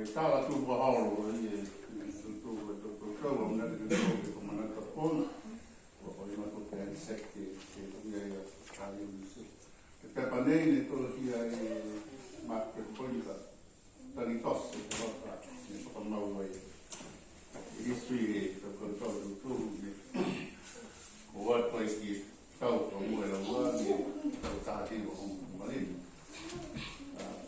Tala tu bahalo ye tu kau mana tu tu mana tu pun ko ima tu ke sekte ke dia ya kali itu ke panei itu dia mak ke pointa tadi tos itu apa ni apa mau ai history ke kau tu buat lagi kau kamu ada buat ni kau tadi orang malin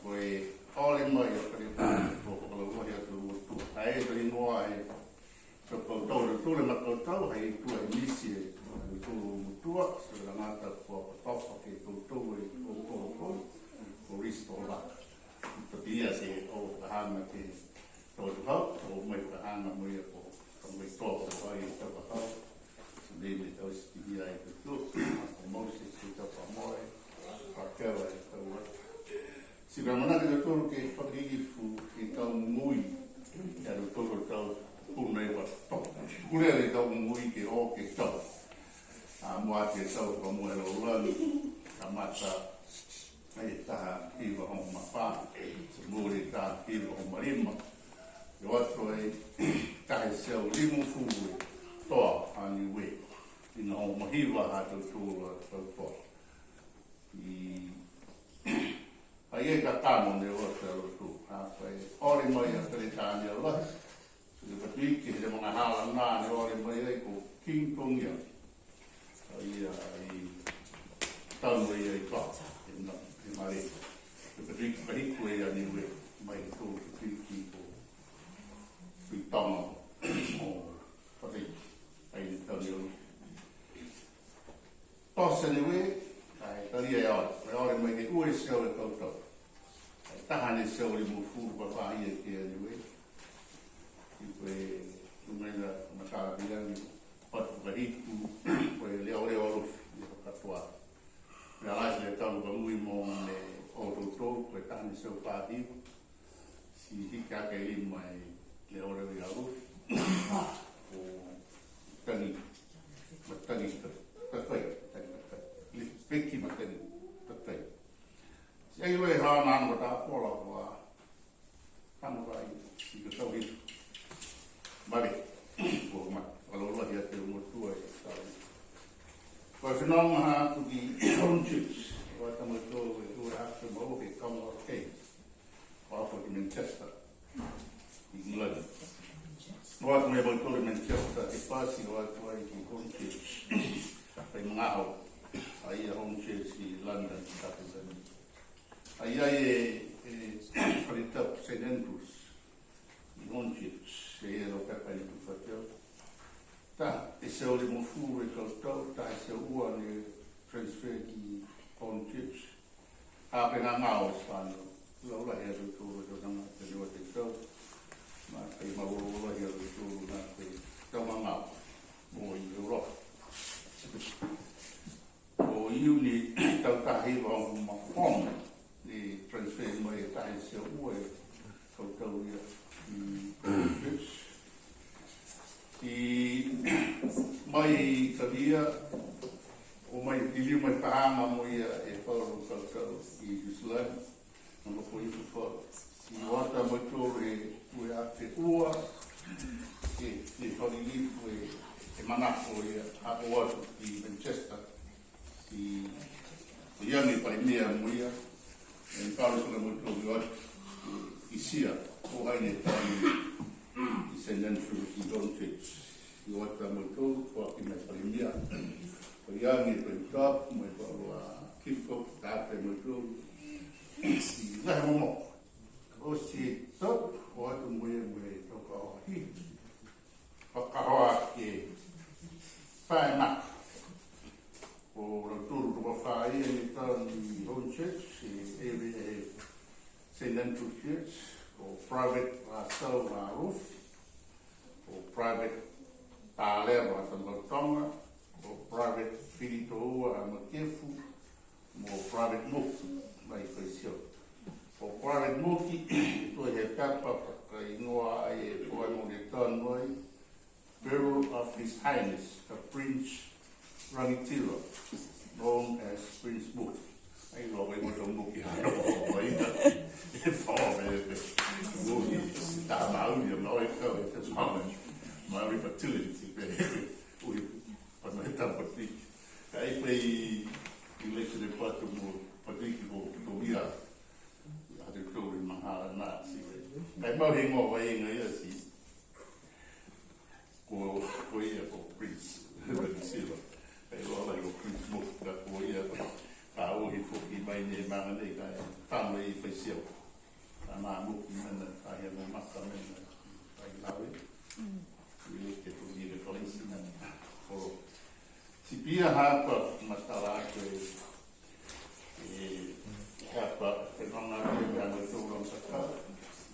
foi oleh mai pada kalau gua dia tu ai beri noa ai so kau le mak kau ai tu ai misi tu tua sudah mata ko top ke tu ko restore lah tapi ya se o tahan ke tu o mai tahan mai ko mai stop ai tu ko jadi itu dia itu mostly kita pamoi pakai itu si mana kita tahu ke pagi fu kita mui ya tahu punai buat kuliah kita mui ke oke tahu muat ke tahu kamu elolan kamata ai tahan ibu hong mapa semua kita ibu hong marima jawab tuai kahit siya limu fu toa anyway ina hong mahiwa hatu tu ai ka tamo ne o te tu ha pai ori mai a te tani ala se te pati ki de mga hala na ne ori mai ai ko king kong ya ai tamo ai ka ina mai te pati pati ko ya ni we mai ko ki ko pi tamo o pati ai tamo tosa ni we ai tali ai ori mai ke ui se o to tahan e seu le mufu pa pa ia ke anyway e umena maka bilang pat bariku ko le ore oro ni ka tua na la le tau ba muy mo ne o to ko tahan e seu pa di si hika ke li mai le ore ya ru o tani ta li peki matani ai loe hana no ta pola wa kanu vai si que tau isso vale por ma valor lá dia ter um tua está vai final ma tu di conchits vai tamo to tu after mo que como ok para por Manchester England vai como é voltou de Manchester e passi vai que conchits vai mangao aí a conchits de London está fazendo ai farita sedentус nonchits e ero capaz de fazer tá esse é o limo fu e tal tá esse é o ano transfer de nonchits a pena mal spano lo la é do tudo não tem o texto mas aí mal lo é do tudo na então mal o euro o uni tal tá aí uma forma de transfer mai tai se ue kau ia i mai kabia o mai tili mai paanga mo ia e pau kau i Islam no ko i fo si wata mo tore ue a te ua e fori ni ue e mana ko ia a ua i Manchester i ia ni pai mea mo ia en Carlos le muito melhor e sia o ai ne tani e senden fu i dontes e o ata muito o aqui me palimia o ia ni pe top mo ko a kifo ta pe muito si la mo o si top o atu mo to ko hi o ka hoa ke fa na o turu do fa ai ni tani dontes send to church or private so roof or private talema tonga or private filito makefu or private muki mai faisio or private muki to he kapa kai noa ai ko mo de tonoi burial of His Highness the Prince Ranitiro known as Prince Book ai lo vai mo to muki ha no vai e fa Maui am noi ko e te Maui fertility pe ui pa mai tapati kai pei election de pato mo pati ko via a de ko in mahala na si kai mau he mo vai ngai asi ko ia ko prince silva kai lo lai ko prince mo ka ko ia ka o hi fo ki mai ne ma ne kai family facial ana mo ki mana ai mo masa men ai lawe we ke to ni de police na ko si pia hapa masala ke hapa ke nona ke ga no to lo sa ka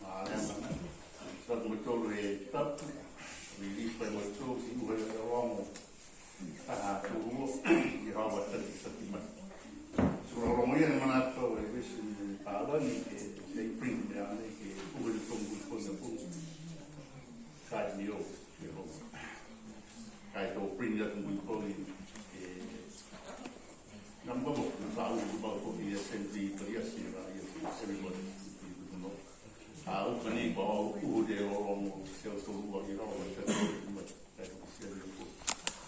ma ya ma sa mo to le tap we pa mo to si mo le ro a to mo ki ha wa ta ti ma so ro mo ya mana to e wis ni pa lo ni ke se print ya ni ke u le to mo ko na pu ka ni o kai to print ya to mo ko ni number of the value about the assembly for the everybody know how can you go who they all sell to what you know